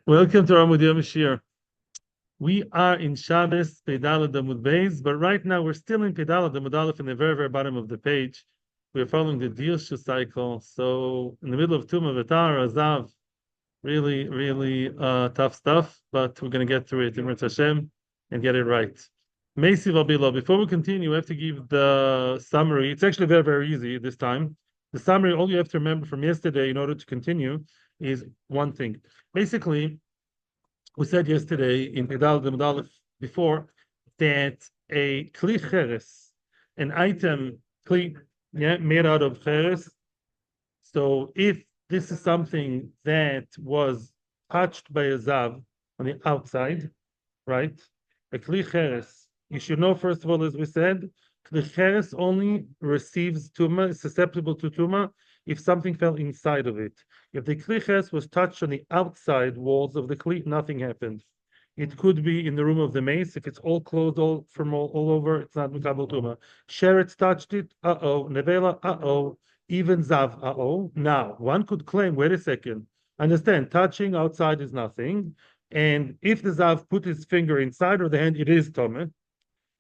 Welcome to our Mudiyah Mashiach. We are in Shabbos, Pedalad Amud Beis, but right now we're still in Pedalad Amud Aleph in the very, very bottom of the page. We're following the Dirshu cycle. So in the middle of Tumah V'Tar, Azav, really, really tough stuff, but we're going to get through it in Mirz Hashem and get it right. Meisiv Abilo. Before we continue, we have to give the summary. It's actually very, very easy this time. The summary, all you have to remember from yesterday in order to continue is one thing. Basically, we said yesterday in Pedal the Medalef before that a keli cheres, an item kli, yeah, made out of cheres. So if this is something that was touched by a zav on the outside, right? A keli cheres, you should know first of all, as we said, keli cheres only receives tuma, is susceptible to tuma if something fell inside of it. If the kli cheres was touched on the outside walls of the kli, nothing happened. It could be in the room of the mace. If it's all closed all over, it's not mikabel tuma. Sheretz touched it, nevela, even zav, Now, one could claim, wait a second, understand, touching outside is nothing. And if the zav put his finger inside of the hand, it is tameh,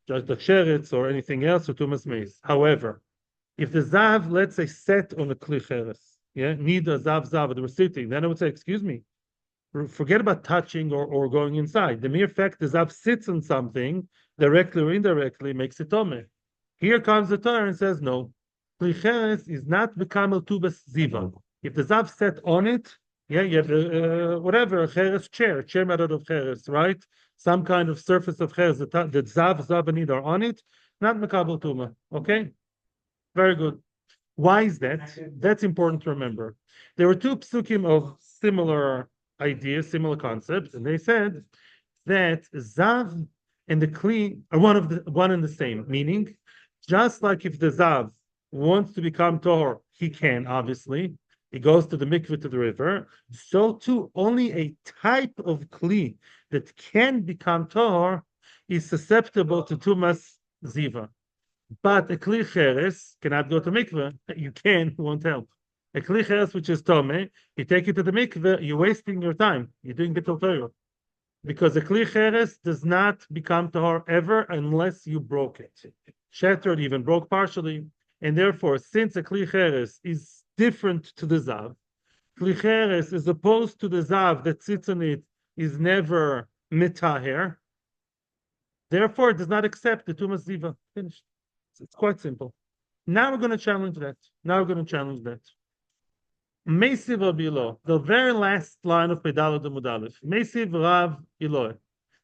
just the cheres or anything else, or tumas mace. However, if the zav, let's say, sat on the kli cheres, yeah, neither zav, they were sitting, then I would say, excuse me, forget about touching or going inside. The mere fact the zav sits on something, directly or indirectly, makes it tameh. Here comes the Torah and says, no, kli cheres is not bekamel tubas ziva. If the zav sat on it, yeah, you have whatever, a cheres chair made out of cheres, right? Some kind of surface of cheres that zav and are on it, not mekabel tuma. Okay, very good. Why is that? That's important to remember. There were two psukim of similar ideas, similar concepts, and they said that zav and the kli are one and the same. Meaning, just like if the zav wants to become tahor, he can obviously. He goes to the mikveh to the river. So too, only a type of kli that can become tahor is susceptible to tumas ziva. But a kli cheres cannot go to mikveh. You can, won't help. A kli cheres, which is tameh, you take it to the mikveh, you're wasting your time. You're doing bittul Torah. Because a kli cheres does not become tahor ever unless you broke it. Shattered, even broke partially. And therefore, since a kli cheres is different to the zav, kli cheres, as opposed to the zav that sits on it, is never mitaher. Therefore, it does not accept the tumas ziva. Finished. It's quite simple. Now we're going to challenge that. Mesiv Abilo, the very last line of Pedalot Mudalef. Mesiv Rav Iloi.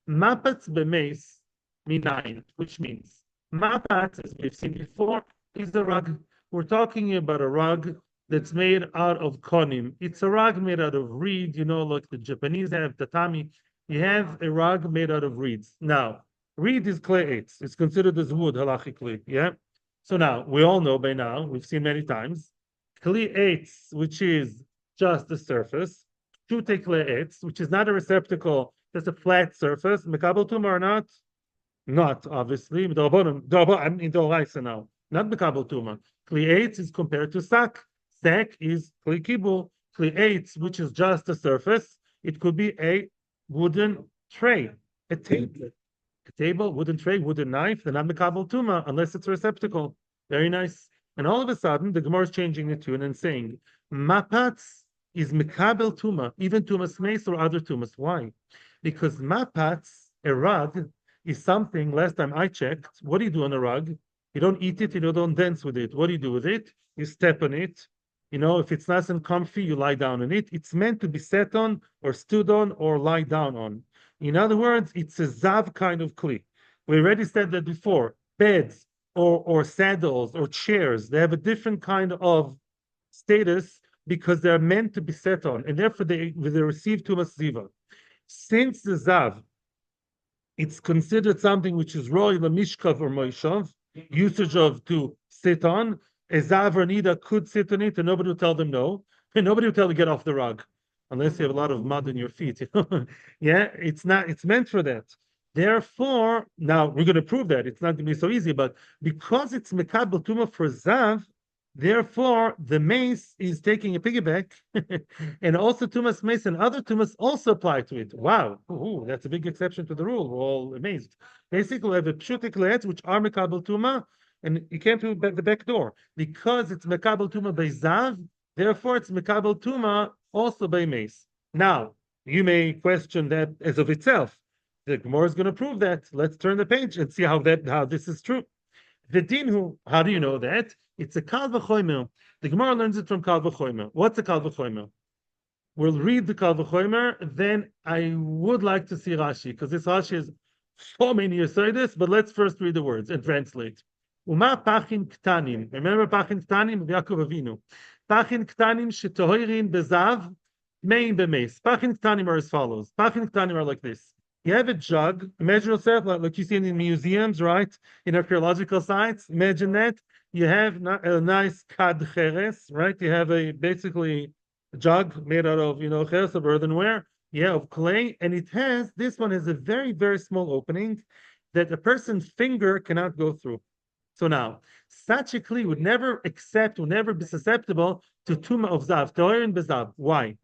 Mapatz bemes minayin, which means mapatz, as we've seen before, is a rug. We're talking about a rug that's made out of konim. It's a rug made out of reed, like the Japanese have tatami. You have a rug made out of reeds. Now, reed is clay eitz. It's considered as wood halachically. Yeah. So now we all know by now, we've seen many times, kli eitz, which is just the surface, shute kli eitz, which is not a receptacle, just a flat surface. Mekabel tuma or not? Not obviously. I'm in Doraisa now. Not mekabel tuma. Kli eitz is compared to sak. Sak is kli kibul. Kli eitz, which is just a surface. It could be a wooden tray, a table, wooden tray, wooden knife, then not mekabel tuma unless it's a receptacle. Very nice. And all of a sudden, the Gemara is changing the tune and saying, mapatz is mekabel tuma, even tumas mace or other tumas. Why? Because mapatz, a rug, is something, last time I checked, what do you do on a rug? You don't eat it, you don't dance with it. What do you do with it? You step on it. If it's nice and comfy, you lie down on it. It's meant to be sat on or stood on or lie down on. In other words, it's a zav kind of kli. We already said that before. Beds or saddles or chairs, they have a different kind of status because they're meant to be sat on, and therefore they receive tumas ziva. Since the zav, it's considered something which is roy lamishkav or moishav, usage of to sit on. A zav or nida could sit on it, and nobody will tell them no, and nobody will tell them get off the rug, unless you have a lot of mud on your feet. Yeah, it's not. It's meant for that. Therefore, now we're going to prove that it's not going to be so easy, but because it's mekabel tuma for zav, Therefore, the mace is taking a piggyback, and also tumas mace and other tumas also apply to it. Wow, ooh, that's a big exception to the rule. We're all amazed. Basically, we have a pshutik leets which are mekabel tuma, and you can't do the back door because it's mekabel tuma by zav. Therefore, it's mekabel tuma also by mace. Now, you may question that as of itself. The Gemara is going to prove that. Let's turn the page and see how this is true. The dinhu, how do you know that? It's a kal v'chomer. The Gemara learns it from kal v'chomer. What's a kal v'chomer? We'll read the kal v'chomer, then I would like to see Rashi, because this Rashi is so many this, but let's first read the words and translate. Uma pachin ktanim. Remember pachin ktanim of Yaakov Avinu. Pachin ktanim shetohirin bezav, mein bemes. Pachin ktanim are as follows. Pachin ktanim are like this. You have a jug. Imagine yourself like you see in museums, right? In archaeological sites. Imagine that you have a nice cheres, right? You have basically a jug made out of cheres of earthenware, of clay, and this one has a very very small opening that a person's finger cannot go through. So now, such a keli would never be susceptible to tuma of zav, toer and bezav. Why?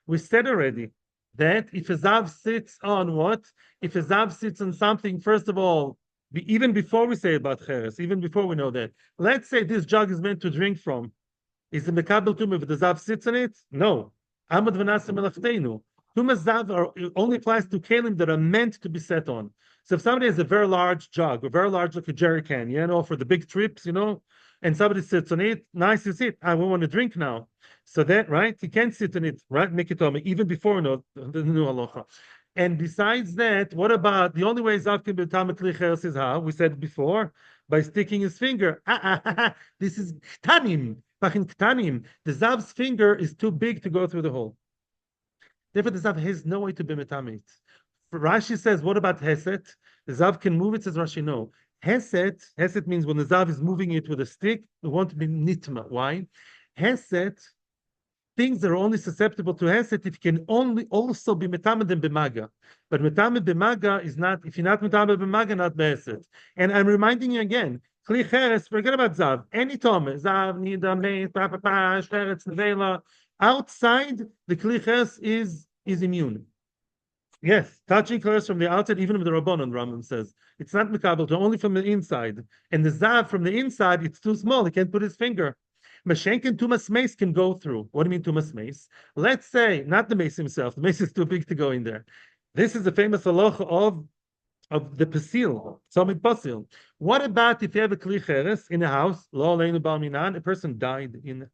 We said already that if a zav sits on what? If a zav sits on something, first of all, even before we say about cheres, even before we know that, let's say this jug is meant to drink from. Is the mekabel tumah if the zav sits on it? No. Amad v'nasa melachtenu. Tumah zav only applies to kelim that are meant to be set on. So if somebody has a very large jug, a very large like a jerry can, for the big trips, and somebody sits on it, nice to sit. I want to drink now. So that, right, you can't sit on it, right? Make it even before the new halacha. And besides that, what about the only way Zav can be tameh kli cheres is how? We said before, by sticking his finger. This is ktanim. Ktanim. The Zav's finger is too big to go through the hole. Therefore, the Zav has no way to be metameh. Rashi says, what about Heset? The Zav can move it, says Rashi, no. Heset means when the Zav is moving it with a stick, it won't be nitma. Why? Heset, things that are only susceptible to Heset if you can only also be metamed and b'maga. But metamed b'maga is not, if you're not metamed b'maga, not b'Heset. And I'm reminding you again, kli cheres, forget about Zav. Any tameh, Zav, nida, meit, sheretz, nevela, outside, the kli cheres is immune. Yes, touching cheres from the outside, even with the Rabbanon, Rambam says, it's not mekabel, only from the inside. And the zav from the inside, it's too small, he can't put his finger. Mashenk and tumas mace can go through. What do you mean tumas mace? Let's say, not the mace himself, the mace is too big to go in there. This is the famous halacha of the pasil, tzomid pasil. What about if you have a kli cheres in a house, lo aleinu bal minan, a person died in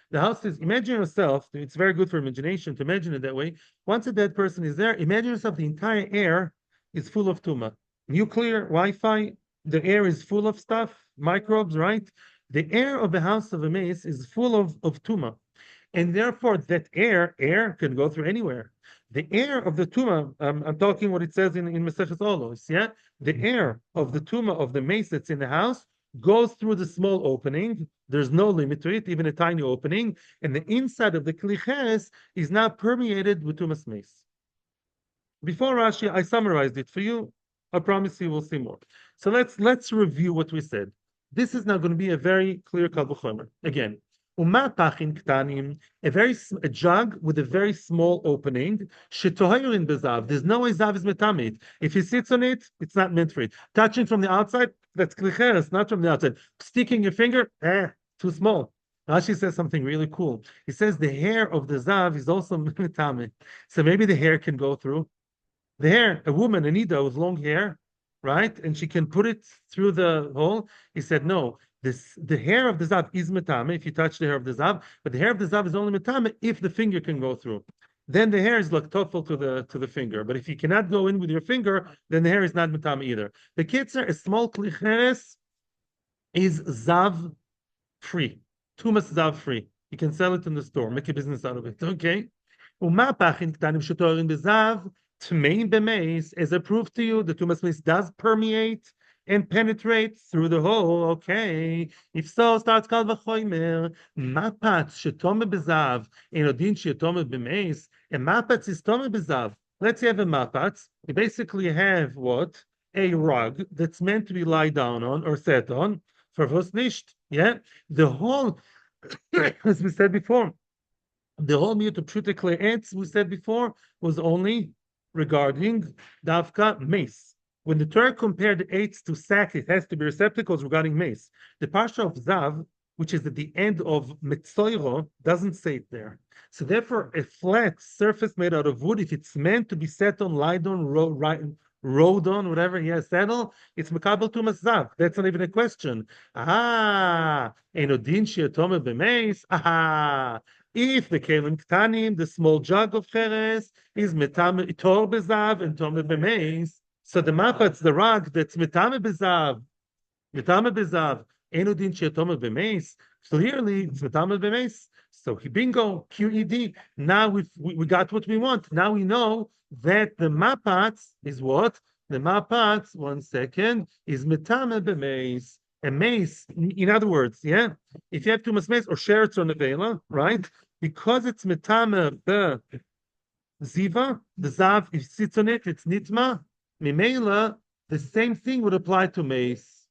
the house is, imagine yourself, it's very good for imagination to imagine it that way. Once a dead person is there, imagine yourself, the entire air is full of tuma. Nuclear, Wi-Fi, the air is full of stuff, microbes, right? The air of the house of a mace is full of tuma. And therefore, that air can go through anywhere. The air of the tuma, I'm talking what it says in Maseches Olos, yeah? The air of the tuma of the mace that's in the house goes through the small opening. There's no limit to it, even a tiny opening, and the inside of the kli cheres is now permeated with tumas mace. Before Rashi, I summarized it for you. I promise you we'll see more. So let's review what we said. This is now going to be a very clear kal v'chomer. Again, uma pachin ktanim, a jug with a very small opening. Shetohirin bezav. There's no way zav is metamit. If he sits on it, it's not meant for it. Touching from the outside, that's kli cheres, not from the outside. Sticking your finger, too small. Rashi says something really cool. He says the hair of the zav is also metamit. So maybe the hair can go through. The hair, a woman, a nida with long hair, right? And she can put it through the hole. He said, no, the hair of the zav is metame if you touch the hair of the zav, but the hair of the zav is only metame if the finger can go through. Then the hair is like total to the finger. But if you cannot go in with your finger, then the hair is not metame either. The kitzer, a small kli cheres is zav free, tumas zav free. You can sell it in the store, make a business out of it. Okay. Uma pachin ktanim shetorin bezav. Tameh b'meis, as I proved to you, the tumas mace does permeate and penetrate through the hole. Okay, if so, starts kal v'chomer. Mapat shetome bezav, enodin shetome b'meis, and mapat is tome bezav. Let's have a mapat. You basically have what? A rug that's meant to be lie down on or sat on for vos nisht. Yeah, the whole, as we said before, the whole mute of Pshutekle Etz, we said before, was only regarding Davka mace. When the Torah compared Eitz to sack, it has to be receptacles regarding mace. The Parsha of Zav, which is at the end of Metzoiro, doesn't say it there. So therefore, a flat surface made out of wood, if it's meant to be set on, lied on, rode on, whatever, yeah, saddle, it's Mekabel Tumas Zav. That's not even a question. Enodin Shiatome b'meis. If the kelim ktanim, the small jug of cheres, is metame tor bezav and tome b'meis, so the mapatz, the rag that's metame bezav, enudin she'tome b'meis, clearly it's metame b'meis. So he bingo, QED. Now we got what we want. Now we know that the mapatz is what? The mapatz, 1 second, is metame b'meis. A mace, in other words, yeah, if you have two mace or sheretz or nevela, right? Because it's metame the ziva, the zav, if it sits on it, it's nitma. Mimela, the same thing would apply to mace.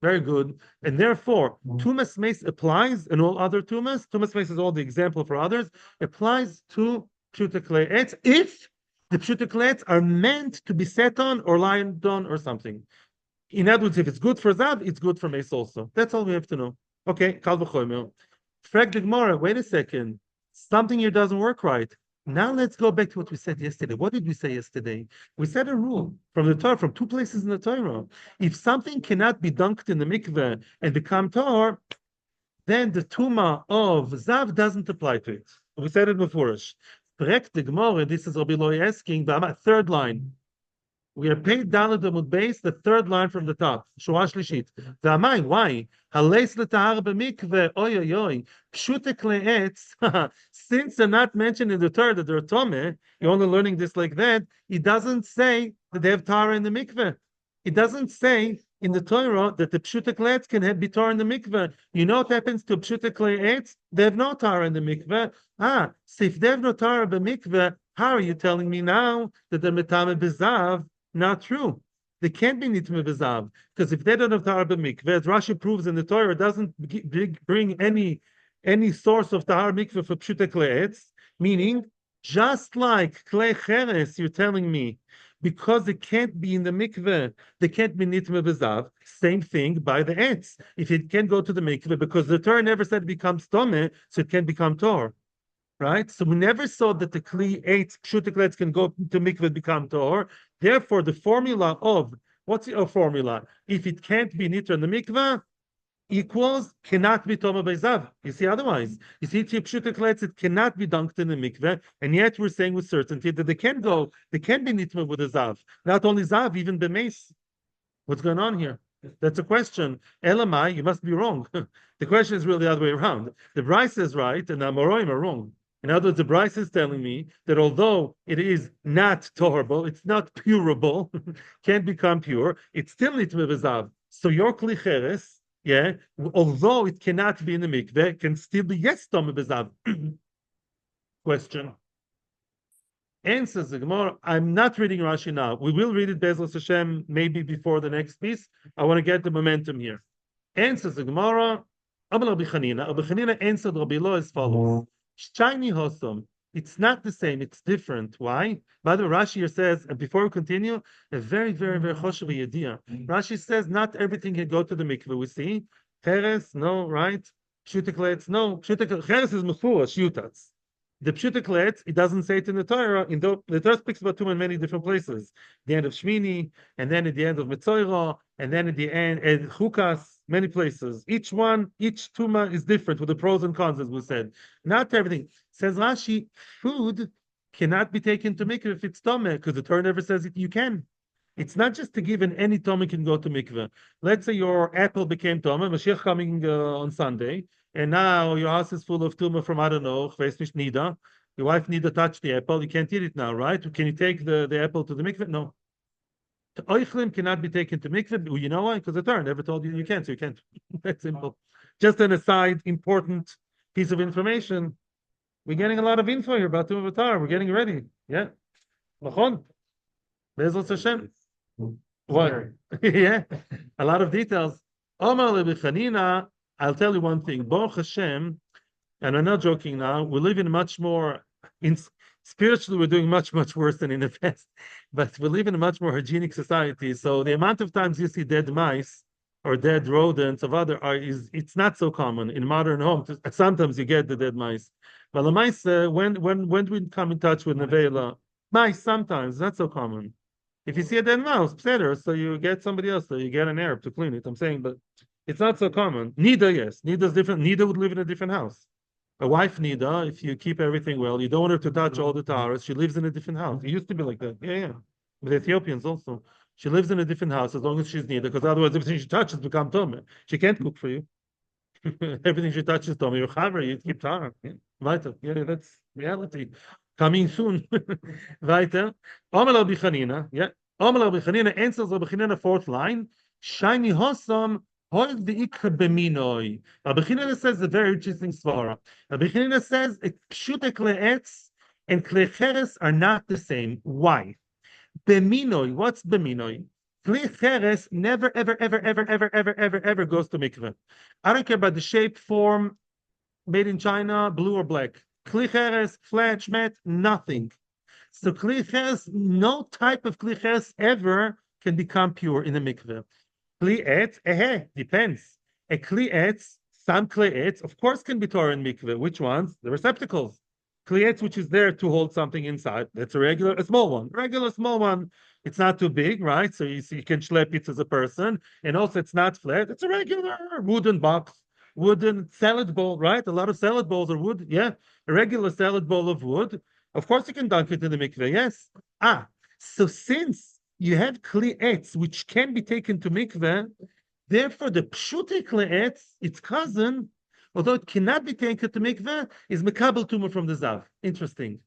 Very good. And therefore, tumas mace applies, and all other tumas mace is all the example for others, applies to pshutekleetz if the pshutekleetz are meant to be set on or lying on or something. In other words, if it's good for zav, it's good for mace also. That's all we have to know. Okay, kal v'chomer. Frag the Gemara, wait a second. Something here doesn't work right. Now let's go back to what we said yesterday. What did we say yesterday? We said a rule from the Torah, from two places in the Torah. If something cannot be dunked in the mikveh and become Torah, then the tuma of zav doesn't apply to it. We said it before. Frag the Gemara, this is Rabbi Loi asking, third line. We are paid Daled Amud Beis, the third line from the top. Shua Shlishit. V'amai, why? Haleis l'tahar b'mikveh, oy oy oy. Pshutek le'etz. Since they're not mentioned in the Torah that they're tameh, you're only learning this like that. It doesn't say that they have tahara in the mikveh. It doesn't say in the Torah that the pshutek le'etz can be tahara in the mikveh. You know what happens to pshutek le'etz? They have no tahara in the mikveh. So if they have no tahara b'mikveh, how are you telling me now that they're metame b'zav? Not true. They can't be nitme b'zav because if they don't have tahar b'mikveh, as Rashi proves in the Torah, it doesn't bring any source of tahar mikveh for pshutek le'etz. Meaning, just like klei cheres, you're telling me because it can't be in the mikveh, they can't be nitme b'zav. Same thing by the etz. If it can go to the mikveh, because the Torah never said it becomes tameh, so it can become tor. Right? So we never saw that the kli 8 pshuteklets can go to mikveh become tor. Therefore, the formula of what's the formula? If it can't be nitra in the mikveh, equals cannot be toma b'zav. You see, otherwise, you see, pshuteklets it cannot be dunked in the mikveh, and yet we're saying with certainty that they can be nitma with a zav. Not only zav, even b'meis. What's going on here? That's a question. Elamai, you must be wrong. The question is really the other way around. The Bryce is right, and the Amoroim are wrong. In other words, the Bryce is telling me that although it is not tolerable, it's not curable, can't become pure, it still needs mevazav. So your kli cheres, yeah, although it cannot be in the mikveh, can still be yes to mevazav. Question. Answers the Gemara. I'm not reading Rashi now. We will read it Bezos Hashem maybe before the next piece. I want to get the momentum here. Answers the Gemara. Rabbi Chanina answered Rabbi Lo as follows. Shiny Hosom. It's not the same. It's different. Why? By the way, Rashi here says, and before we continue, a very, very, very choshev idea. Rashi says not everything can go to the mikveh. We see cheres, no, right? Pshuteklets, no. Cheres is mefurash yutats. The pshuteklets, it doesn't say it in the Torah. The Torah speaks about tumah in many different places. The end of Shmini, and then at the end of Metzoira, and then at the end at Chukas. Many places. Each tuma is different with the pros and cons, as we said. Not everything. Says Rashi, food cannot be taken to mikveh if it's tameh, because the Torah never says it. You can. It's not just to give in any tameh can go to mikveh. Let's say your apple became tameh, Mashiach coming on Sunday, and now your house is full of tumah from, I don't know, Nida. Your wife Nida touched the apple. You can't eat it now, right? Can you take the apple to the mikveh? No. Oichlim cannot be taken to mikveh. You know why? Because the Torah never told you can't, so you can't. That's simple. Just an aside, important piece of information. We're getting a lot of info here about Tumah Torah. We're getting ready. Yeah. Machon. Bezos Hashem. What? Yeah. A lot of details. Omar lebichanina I'll tell you one thing. Baruch Hashem, and I'm not joking now, we live in much more, in spiritually, we're doing much, much worse than in the past, but we live in a much more hygienic society. So the amount of times you see dead mice or dead rodents of other it's not so common in modern homes. Sometimes you get the dead mice. But the mice, when do we come in touch with Nevela? Mice sometimes, not so common. If you see a dead mouse, better, so you get somebody else, so you get an Arab to clean it. I'm saying, but it's not so common. Nida, yes. Nida's different. Nida would live in a different house. A wife, Nida, if you keep everything well, you don't want her to touch all the towers. She lives in a different house. It used to be like that. Yeah, yeah. With Ethiopians also. She lives in a different house as long as she's Nida, because otherwise everything she touches becomes tameh. She can't cook for you. Everything she touches tameh. You have her, you keep her. Yeah. Weiter. Yeah, that's reality. Coming soon. Weiter. Omer Rabbi Chanina. Yeah. Omer Rabbi Chanina answers Rabbi Chanina fourth line. Shiny Hossam. Rabbi Chanina says a very interesting svara. Rabbi Chanina says pshute kle'etz and kli cheres are not the same. Why? Beminoi. What's beminoi? Kli cheres never, ever, ever, ever, ever, ever, ever, ever goes to mikveh. I don't care about the shape, form, made in China, blue or black. Kli cheres, flat, shmet, nothing. So kli cheres, no type of kli cheres ever can become pure in the mikveh. Kli etz, depends. A kli etz, some kli etz, of course, can be torn in mikveh. Which ones? The receptacles. Kli etz, which is there to hold something inside. That's a small one. Regular small one. It's not too big, right? So you can schlep it as a person. And also, it's not flat. It's a regular wooden box, wooden salad bowl, right? A lot of salad bowls are wood. Yeah, a regular salad bowl of wood. Of course, you can dunk it in the mikveh. Yes. So since you have kli etz, which can be taken to mikveh. Therefore, the pshute kli etz, its cousin, although it cannot be taken to mikveh, is mekabel tumor from the zav. Interesting.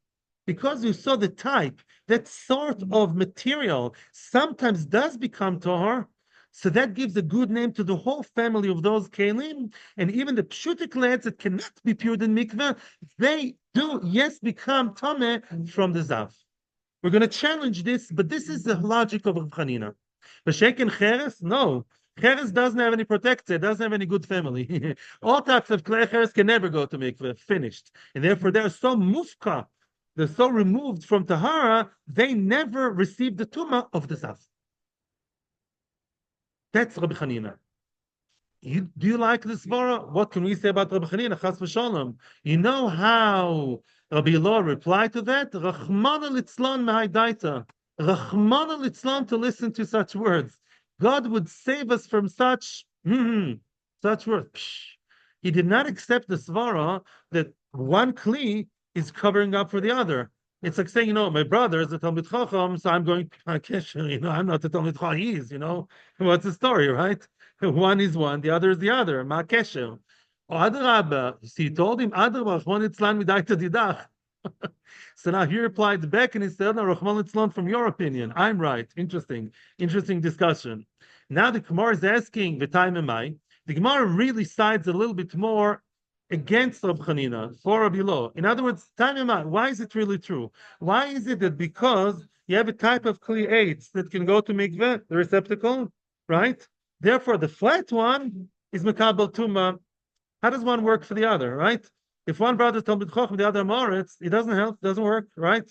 Because you saw the type, that sort of material sometimes does become tahor, so that gives a good name to the whole family of those kelim, and even the pshute kli etz that cannot be pured in mikveh, they do, yes, become tameh from the zav. We're going to challenge this, but this is the logic of Rav Chanina. B'shekin cheres, no. Cheres doesn't have any protector, doesn't have any good family. All types of clay cheres can never go to mikveh, finished. And therefore they're so mufka, they're so removed from Tahara, they never receive the tumah of the Zav. That's Rabbi Chanina. Do you like this svara? What can we say about Rabbi Chanina? Chas v'shalom. You know how Rabbi Elor replied to that? Rachmana litzlan mehaidaita. Rachmana litzlan, to listen to such words. God would save us from such words. Psh. He did not accept the svara that one kli is covering up for the other. It's like saying, my brother is a Talmid Chacham, so I'm going to I'm not a Talmid Chacham, he is, What's the story, right? One is one, the other is the other. Ma kesher. Adrabah. He told him, Adrabah, Rahman Itzlan midayta didach. So now he replied back and he said, no, Rahman Itzlan, from your opinion, I'm right. Interesting discussion. Now the Gemara is asking, V'tay memai. The Gemara really sides a little bit more against Rav Chanina, for Rabbi Lo. In other words, why is it really true? Why is it that because you have a type of kli eitz that can go to mikveh, the receptacle, right? Therefore, the flat one is mekabel tuma. How does one work for the other, right? If one brother is Talmid Chacham, the other Moritz, it doesn't help, doesn't work, right?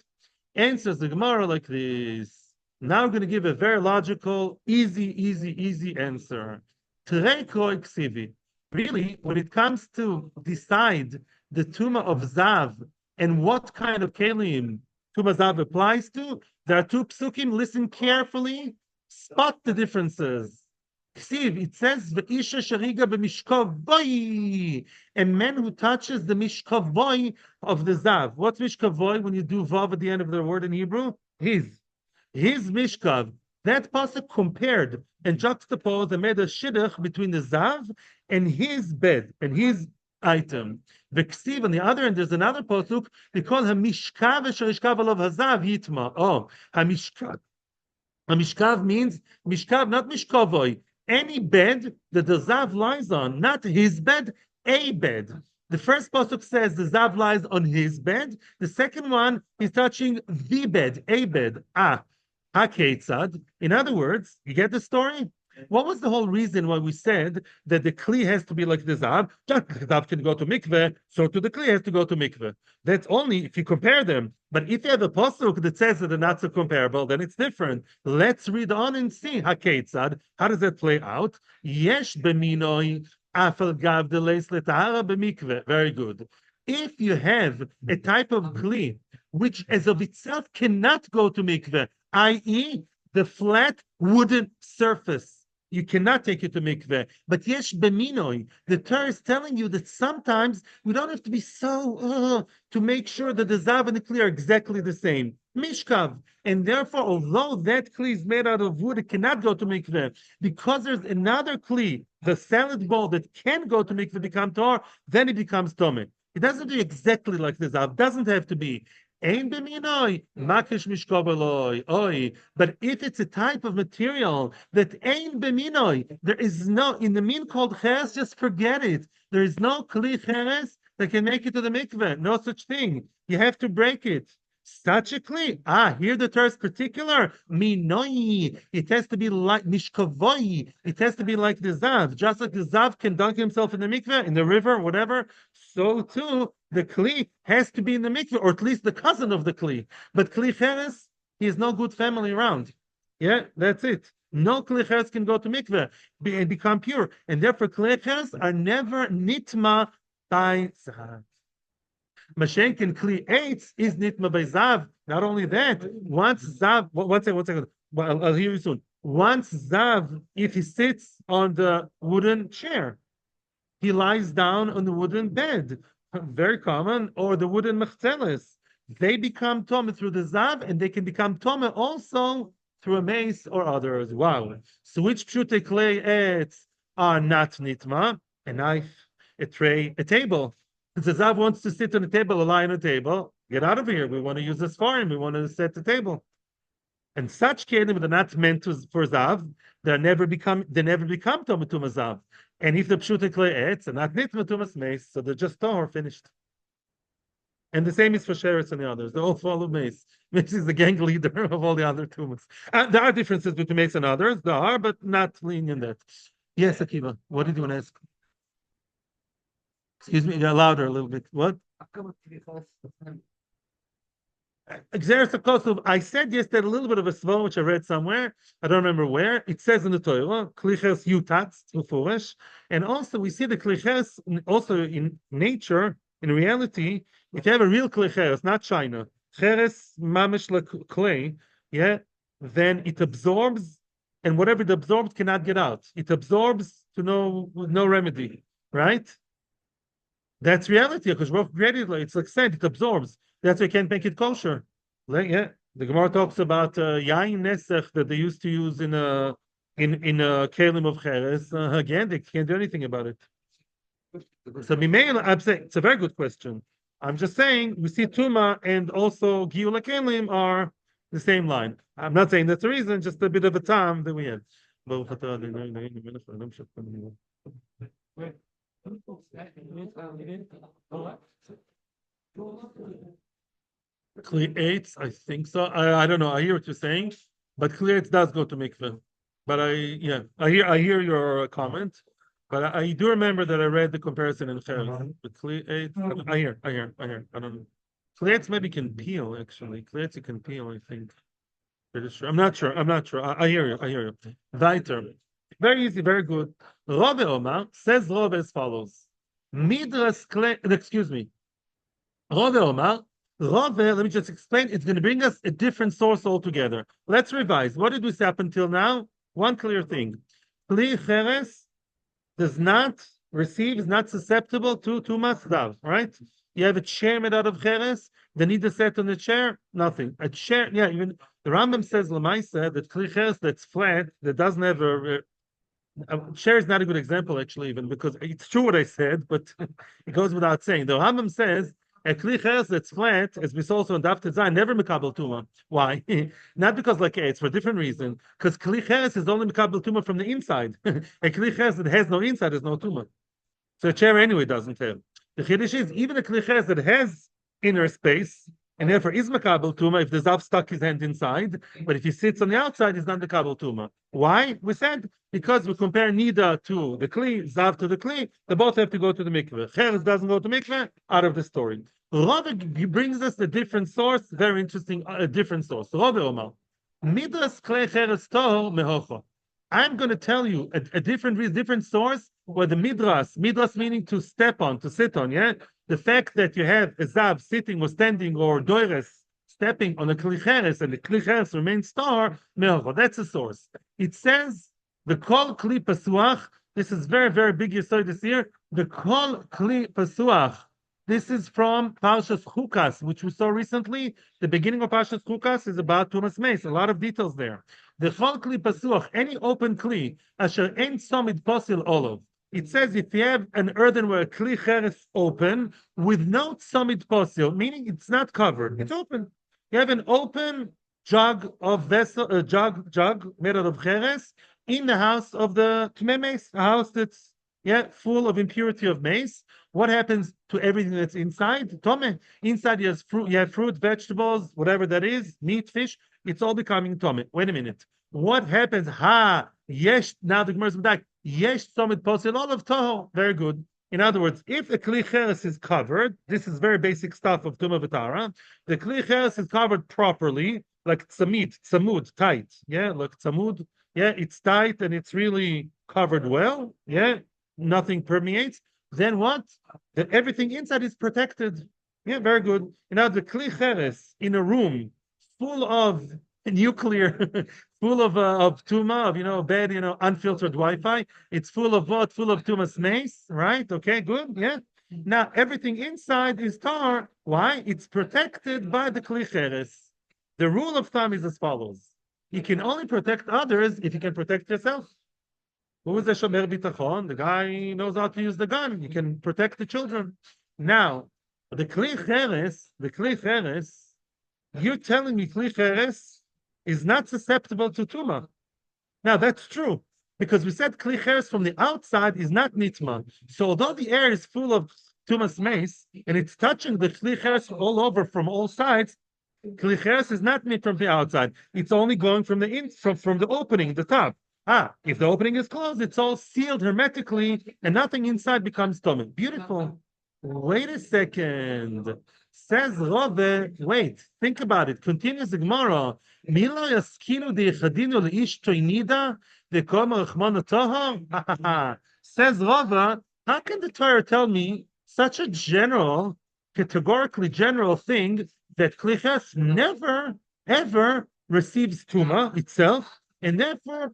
Answers the Gemara like this. Now we're going to give a very logical, easy answer. Terei kroi ksivi. Really, when it comes to decide the Tuma of Zav and what kind of Kelim Tuma Zav applies to, there are two psukim. Listen carefully, spot the differences. Ksiv, it says, V'isha shariga b'mishkavoi, a man who touches the mishkavoi of the Zav. What's mishkavoi when you do Vav at the end of the word in Hebrew? His mishkav. That pasuk compared and juxtaposed and made a shidduch between the Zav and his bed and his item. The ksiv on the other end, there's another pasuk. They call him mishkav sherishkav alav hazav yitma. Oh, hamishkav. Hamishkav means mishkav, not mishkavoi. Any bed that the Zav lies on, not his bed, a bed. The first pasuk says the Zav lies on his bed. The second one is touching the bed, a bed. HaKetzad. In other words, you get the story? What was the whole reason why we said that the kli has to be like the zav? Just the zav can go to mikveh, so to the kli has to go to mikveh. That's only if you compare them. But if you have a pasuk that says that they're not so comparable, then it's different. Let's read on and see haketzad. How does that play out? Yesh b'minoi afel gav deles letahara b'mikveh. Very good. If you have a type of kli which as of itself cannot go to mikveh, i.e., the flat wooden surface, you cannot take it to mikveh. But yesh beminoi, the Torah is telling you that sometimes we don't have to be so to make sure that the zav and the kli are exactly the same. Mishkav. And therefore, although that kli is made out of wood, it cannot go to mikveh. Because there's another kli, the salad bowl, that can go to mikveh, become tor, then it becomes tomeh. It doesn't be exactly like the zav. Doesn't have to be. Ein b'minoi, makish mishkoveloi, oi. But if it's a type of material that ein b'minoi, there is no, in the min called cheres, just forget it. There is no kli cheres that can make it to the mikveh. No such thing. You have to break it. Such a kli. Here the Torah is particular. Minoi. It has to be like mishkovoi. It has to be like the zav. Just like the zav can dunk himself in the mikveh, in the river, whatever. So too, the kli has to be in the mikveh, or at least the cousin of the kli. But kli cheres, he has no good family around. Yeah, that's it. No kli cheres can go to mikveh and become pure. And therefore, kli cheres are never nitma by zav. Mashenkin kli eitz is nitma by zav. Not only that, once zav, one second. Well, I'll hear you soon. Once zav, if he sits on the wooden chair, he lies down on the wooden bed, very common, or the wooden mechzeles. They become tomeh through the zav, and they can become tomeh also through a mace or others. Wow. So which pshute clay etz are not nitma? A knife, a tray, a table. If the zav wants to sit on a table or lie on a table, get out of here. We want to use this for him. We want to set the table. And such kelim are not meant for zav. They never become tomeh tumas zav. And if the pshute clay etz and not nitma tumas mace, so they're just tor finished. And the same is for cheres and the others. They all follow mace. Mace is the gang leader of all the other tumas. There are differences between mace and others. There are, but not lenient that. Yes, Akiva. What did you want to ask? Excuse me, louder a little bit. What? Xeris of Kosov, I said yesterday a little bit of a svon, which I read somewhere. I don't remember where. It says in the Torah, kliches yutatz, ufurish. And also we see the kliches also in nature, in reality, if you have a real kliches, not China, cheres mamish clay, yeah, then it absorbs, and whatever it absorbs cannot get out. It absorbs to no remedy, right? That's reality, because Rav created it's like sand, it absorbs. That's why you can't make it kosher. Like, yeah, the Gemara talks about yain nesech that they used to use in a kelim of cheres. Again, they can't do anything about it. So I'm saying it's a very good question. I'm just saying we see tuma and also giula kelim are the same line. I'm not saying that's the reason, just a bit of a time that we have. Kli eitz, I think so. I don't know. I hear what you're saying, but kli eitz does go to mikveh. But I hear your comment. But I do remember that I read the comparison in cheres. But kli eitz, I hear. I don't know. Kli eitz maybe can peel actually. Kli eitz can peel. I think. I'm not sure. I hear you. Weiter. Very easy. Very good. Rove Omar says Rove as follows. Midras kli. Excuse me. Rove Omar. Rove, let me just explain. It's going to bring us a different source altogether. Let's revise. What did we say up until now? One clear thing. Kli cheres is not susceptible to tumas zav, right? You have a chair made out of cheres, they need to set on the chair, nothing. A chair, yeah, even the Rambam says, Lamaisa, that kli cheres that's flat, that doesn't have a chair is not a good example, actually, even because it's true what I said, but it goes without saying. The Rambam says, a kli cheres that's flat, as we saw also in Daf Tezayin, never mekabel tuma. Why? Not because it's for a different reason. Because kli cheres is only mekabel tuma from the inside. A kli cheres that has no inside is no tuma. So a chair anyway doesn't have. The chiddush is even a kli cheres that has inner space, and therefore is makabel tuma if the zav stuck his hand inside, but if he sits on the outside, he's not makabel tuma. Why? We said because we compare nida to the kli, zav to the kli, they both have to go to the mikveh. Cheres doesn't go to mikveh, out of the story. Rava brings us a different source, very interesting, a different source. Rava Omar, midas kli cheres tor mehocha. I'm going to tell you a different source where the midras meaning to step on, to sit on, yeah? The fact that you have a zav sitting or standing or doires stepping on a kli cheres and the kli cheres remains star, that's a source. It says the kol kli pasuach, this is very, very big yesod this year, the kol kli pasuach. This is from Parshas Chukas, which we saw recently. The beginning of Parshas Chukas is about Tumas Meis. A lot of details there. The chol kli pasuach, any open kli, asher ein somid posil olav. It says if you have an earthenware kli cheres open with no somid posil, meaning it's not covered, it's open. You have an open jug of vessel, jug made out of cheres in the house of the tameh mace, a house that's full of impurity of mace. What happens to everything that's inside? Tameh. Inside you have fruit, vegetables, whatever that is, meat, fish. It's all becoming tameh. Wait a minute. What happens? Yesh. Now the Gemara is back. Yesh somit posil olav toho. Very good. In other words, if a kli cheres is covered, this is very basic stuff of tumah v'tara. The kli cheres is covered properly, like tzamud, tight. Yeah, like tzamud. Yeah, it's tight and it's really covered well. Yeah, nothing permeates. Then what? That everything inside is protected. Yeah, very good. Now the kli cheres in a room full of nuclear, full of tuma, of bad, unfiltered Wi-Fi. It's full of what? Full of tumas mace, right? Okay, good. Yeah. Now everything inside is tar. Why? It's protected by the kli cheres. The rule of thumb is as follows: you can only protect others if you can protect yourself. Who is the shomer bitachon? The guy knows how to use the gun. You can protect the children. Now, the kli cheres, you're telling me kli cheres is not susceptible to tuma. Now, that's true, because we said kli cheres from the outside is not nitma. So although the air is full of tumas mace, and it's touching the kli cheres all over from all sides, kli cheres is not made from the outside. It's only going from the opening, the top. If the opening is closed, it's all sealed hermetically, and nothing inside becomes tameh. Beautiful. Wait a second. Says Rove, wait, think about it. Continues the Gemara. Mila yaskinu deichadinu leish toinida dekoma rachmana tahar. Says Rava, how can the Torah tell me such a categorically general thing that kli cheres never, ever receives tuma itself? And therefore,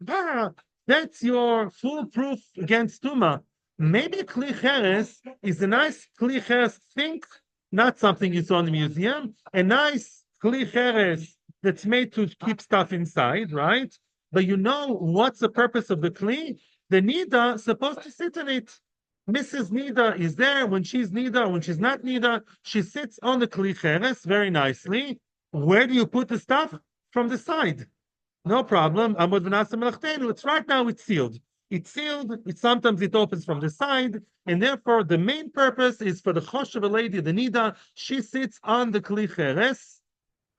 that's your foolproof against tuma. Maybe kli cheres is a nice kli cheres think, not something you saw in the museum. A nice kli cheres that's made to keep stuff inside, right? But what's the purpose of the kli? The nida is supposed to sit on it. Mrs. Nida is there when she's Nida, when she's not Nida. She sits on the kli cheres very nicely. Where do you put the stuff? From the side. No problem. It's right now. It's sealed. It's sealed. Sometimes it opens from the side, and therefore the main purpose is for the chosh of a lady, the nida. She sits on the kli cheres,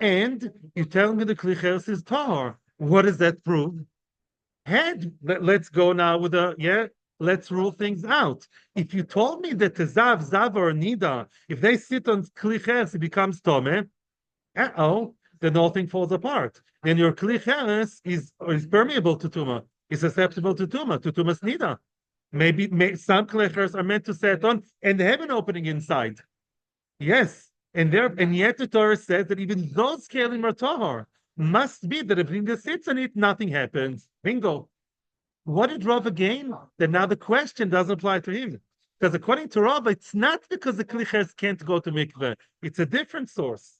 and you tell me the kli cheres is tahor. What does that prove? Let's go now with Let's rule things out. If you told me that the zav or nida, if they sit on kli cheres, it becomes tameh. Then the whole thing falls apart. Then your kli cheres is permeable to tuma, is susceptible to tumas nida. Maybe some kli cheres are meant to sit on, and they have an opening inside. Yes, and yet the Torah says that even those kelim are tahor. Must be that if Bingo sits on it, nothing happens. Bingo. What did Rava gain? That now the question doesn't apply to him. Because according to Rava, it's not because the kli cheres can't go to mikveh. It's a different source.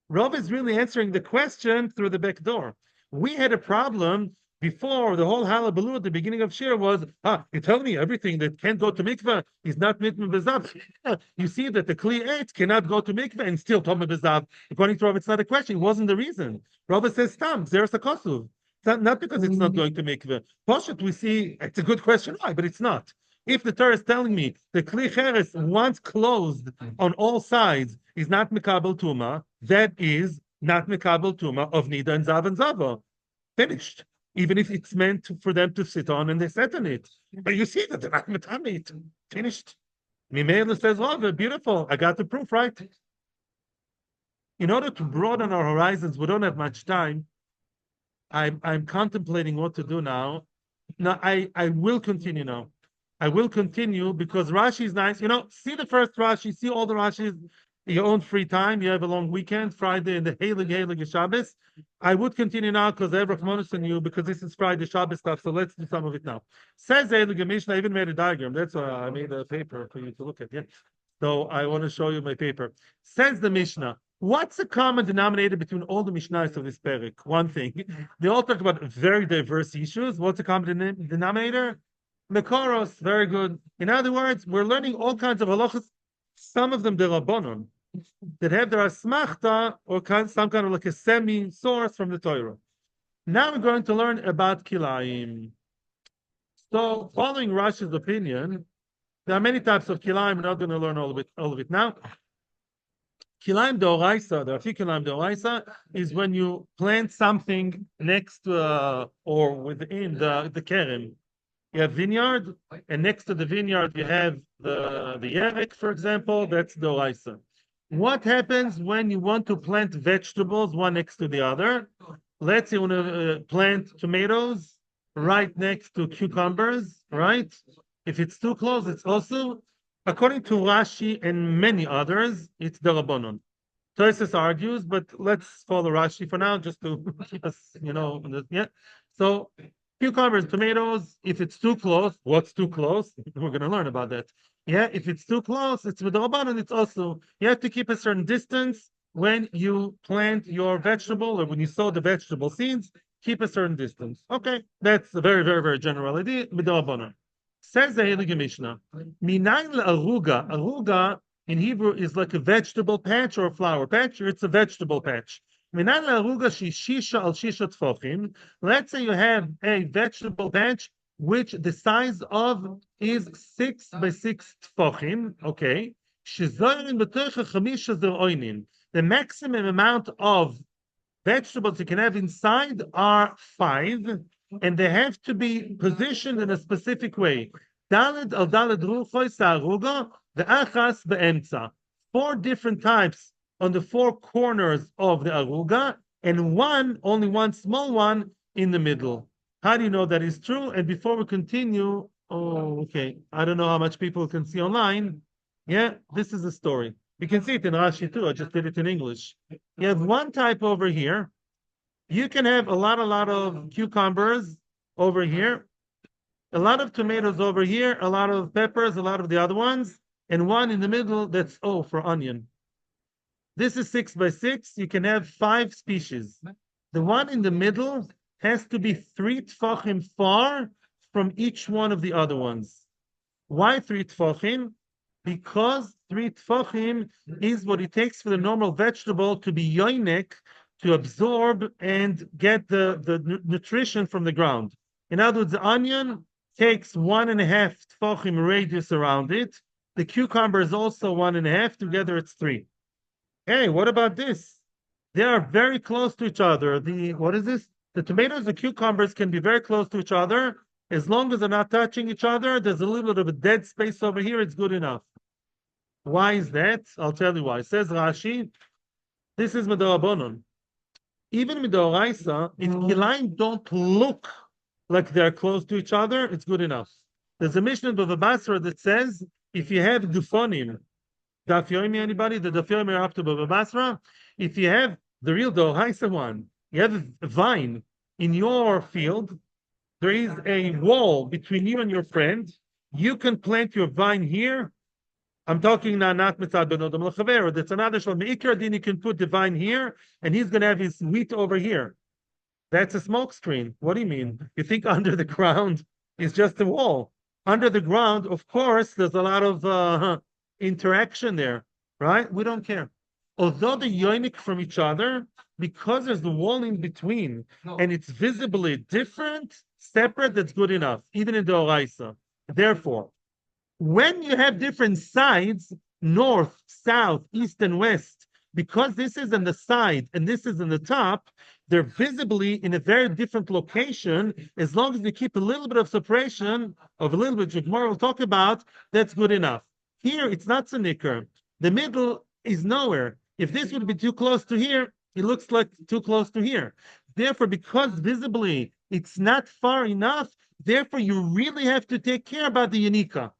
Rav is really answering the question through the back door. We had a problem before the whole halabaloo at the beginning of Shir was, you tell me everything that can't go to mikveh is not mikveh b'zav. You see that the kli eight cannot go to mikveh and still tameh b'zav. According to Rav, it's not a question. It wasn't the reason. Rav says, there's a kosuv. Not because it's not going to mikveh. Poshet, we see, it's a good question. Why? But it's not. If the Torah is telling me the keli cheres, once closed on all sides, is not mekabel tuma, that is not mekabel tuma of nida and zav and zava. Finished. Even if it's meant for them to sit on and they sat on it. But you see that they're not metamit. Finished. Mimela says, oh, beautiful. I got the proof, right? In order to broaden our horizons, we don't have much time. I'm contemplating what to do now. No, I will continue now. I will continue because Rashi is nice. See the first Rashi, see all the Rashis in your own free time. You have a long weekend, Friday, and the Heilig Shabbos. I would continue now because I have Rachmanus on you because this is Friday Shabbos stuff. So let's do some of it now. Says Heilig Mishnah. I even made a diagram. That's why I made a paper for you to look at. Yeah. So I want to show you my paper. Says the Mishnah. What's the common denominator between all the Mishnahs of this parak? One thing. They all talk about very diverse issues. What's the common denominator? Mekoros, very good. In other words, we're learning all kinds of halachas, some of them Rabbanon, that have their asmachta or some kind of like a semi-source from the Torah. Now we're going to learn about kilayim. So, following Rashi's opinion, there are many types of kilayim. We're not going to learn all of it now. Kilayim deoraisa, the Rafi kilayim deoraisa, is when you plant something next to or within the kerem. You have vineyard, and next to the vineyard you have the yerek, for example. That's deoraisa. What happens when you want to plant vegetables one next to the other? Let's say you want to plant tomatoes right next to cucumbers, right? If it's too close, it's also, according to Rashi and many others, it's Darabonon. Tosis argues, but let's follow Rashi for now, just to keep us, yeah. So cucumbers, tomatoes, if it's too close, what's too close? We're going to learn about that. Yeah, if it's too close, it's with the Rabbanon, it's also, you have to keep a certain distance when you plant your vegetable or when you sow the vegetable seeds, keep a certain distance. Okay, that's a very, very, very general idea, with the Rabbanon. Says the Heilige Mishnah, Minayin aruga. Aruga in Hebrew is like a vegetable patch or a flower patch, or it's a vegetable patch. Minayin aruga shisha al shisha tfachim. Let's say you have a vegetable patch which the size of is 6 by 6 tfachim. Okay. The maximum amount of vegetables you can have inside are 5, and they have to be positioned in a specific way. Daled al daled ruchoy sa'aruga, the achas be'emtza. 4 different types on the 4 corners of the aruga, and only one small one in the middle. How do you know that is true? And before we continue, okay, I don't know how much people can see online. Yeah, this is a story. You can see it in Rashi too. I just did it in English. You have one type over here. You can have a lot of cucumbers over here, a lot of tomatoes over here, a lot of peppers, a lot of the other ones, and one in the middle that's for onion. This is 6 by 6. You can have 5 species. The one in the middle has to be 3 tfachim far from each one of the other ones. Why 3 tfachim? Because 3 tfachim is what it takes for the normal vegetable to be yoinek, to absorb and get the nutrition from the ground. In other words, the onion takes 1.5 tfachim radius around it. The cucumber is also 1.5. Together, it's 3. Hey, what about this? They are very close to each other. What is this? The tomatoes and cucumbers can be very close to each other. As long as they're not touching each other, there's a little bit of a dead space over here. It's good enough. Why is that? I'll tell you why. It says Rashi, this is Medarabonon. Even Midoraisa, if kilayim don't look like they're close to each other, it's good enough. There's a Mishnah in Bava Basra that says, if you have dufonim, Daf Yomi, anybody? The Daf Yomi are up to Bava Basra. If you have the real Doraisa one, you have a vine in your field, there is a wall between you and your friend. You can plant your vine here. I'm talking now not mitzad ben odom l'chaver. That's another shalom. Meikar din, you can put the vine here, and he's going to have his wheat over here. That's a smoke screen. What do you mean? You think under the ground is just a wall? Under the ground, of course, there's a lot of interaction there, right? We don't care. Although they're yoinik from each other, because there's the wall in between, and it's visibly different, separate, that's good enough, even in the oraisa. Therefore, When you have different sides, north, south, east, and west, because this is on the side and this is in the top, they're visibly in a very different location. As long as you keep a little bit of separation, of a little bit, which more we'll talk about, that's good enough. Here, it's not so nicker. The middle is nowhere. If this would be too close to here, it looks like too close to here. Therefore, because visibly it's not far enough, therefore you really have to take care about the Yanika.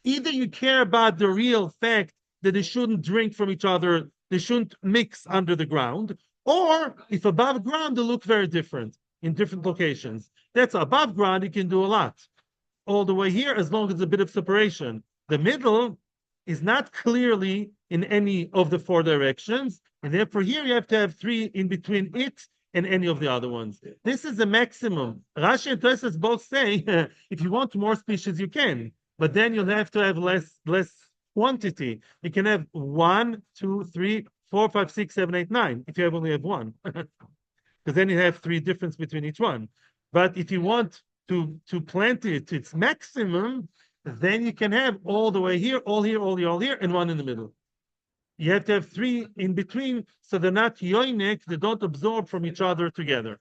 Either you care about the real fact that they shouldn't drink from each other, they shouldn't mix under the ground, or if above ground, they look very different in different locations. That's above ground, you can do a lot. All the way here, as long as a bit of separation. The middle is not clearly in any of the four directions, and therefore here you have to have three in between it and any of the other ones. This is the maximum. Rashi and Tosfos both say if you want more species, you can, but then you'll have to have less quantity. You can have 1, 2, 3, 4, 5, 6, 7, 8, 9. If you only have one, because then you have three difference between each one. But if you want to plant it to its maximum, then you can have all the way here, all here, all here, all here, and one in the middle. You have to have three in between, so they're not yoinek, they don't absorb from each other together.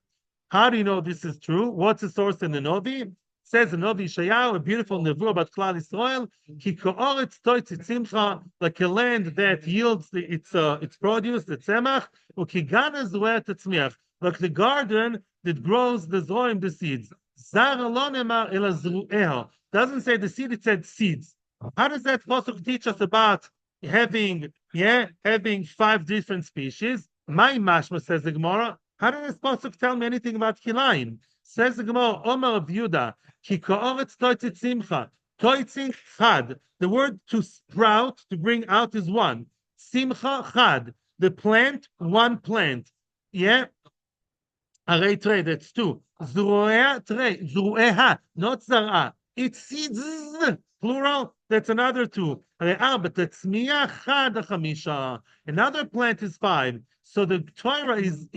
How do you know this is true? What's the source in the Novi? Says the Novi Yeshayahu, a beautiful nevuah about Klal Yisrael, ki ko'oretz toitzit simcha, like a land that yields its produce, the tzemach, u'kigana zuet tzmiach, like the garden that grows the zoim, the seeds. Zar lo nemar ela zru'eha. Doesn't say the seed, it said seeds. How does that pasuk teach us about having 5 different species? My mashma, says the Gemara. How does this pasuk tell me anything about kilaim? Says the Gemara, Omer of Yudah, ki ka'oretz toitzit simcha, toitzit chad. The word to sprout, to bring out, is one. Simcha chad. The plant, one plant. Yeah. Arei trei, that's 2. Zru'eha trei, zru'eha, not zar'a. It's seeds, plural, that's another 2. Another plant is 5. So the Torah is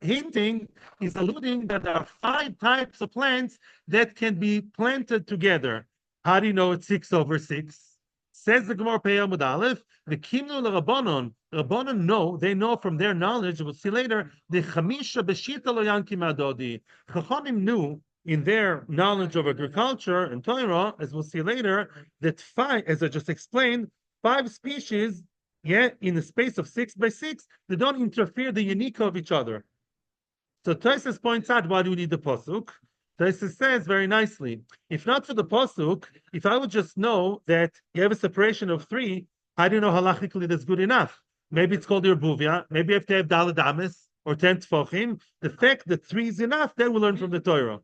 hinting, is alluding that there are 5 types of plants that can be planted together. How do you know it's 6 over 6? Says the Gemara Pei Amud Aleph, the Kimnu l'Rabbanon. Rabbanon know, they know from their knowledge, we'll see later, the Chamisha b'shita lo yankim adodi. Chachamim knew in their knowledge of agriculture and Torah, as we'll see later, that 5, as I just explained, 5 species, in the space of 6 by 6, they don't interfere the unique of each other. So Tosfos points out, why do we need the pasuk? Tosfos says very nicely, if not for the pasuk, if I would just know that you have a separation of 3, I don't know halachically that's good enough. Maybe it's called Yerbuvia, maybe you have to have Daled Ames or 10 Tfachim. The fact that 3 is enough, then we'll learn from the Torah.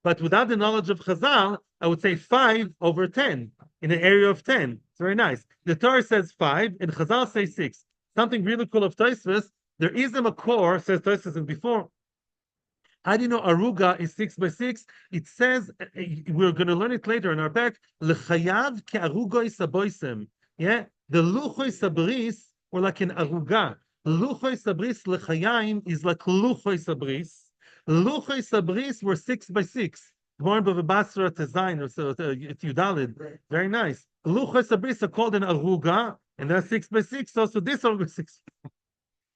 But without the knowledge of Chazal, I would say 5 over 10 in an area of 10. It's very nice. The Torah says 5, and Chazal says 6. Something really cool of Tosfos, there is a makor, says Tosfos and before. How do you know Aruga is 6 by 6? It says, we're going to learn it later in our back, L'chayav ke arugoi saboisem. Yeah, the luchoi sabris were like an aruga. Luchoi sabris l'chayim is like luchoi sabris. Luchoi sabris were 6 by 6. Born by the Basra design, or so it's Yudalid. Very nice. Luchoi sabris are called an aruga, and they're 6 by 6. So this aruga 6.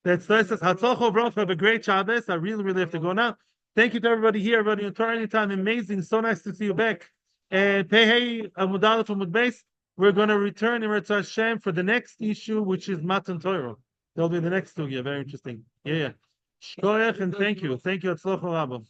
That's Tosfos. Hatzlacha U'Bracha. Have a great Shabbos. I really, really have to go now. Thank you to everybody here, everybody in Torah anytime. Amazing. So nice to see you back. And Pehei Amud Aleph Amud Beis. We're going to return in Ratzah Hashem for the next issue, which is Matan Torah. That'll be the next two. Yeah, very interesting. Yeah. Shkoyach, and thank you. Thank you. Hatzlacha Rabba.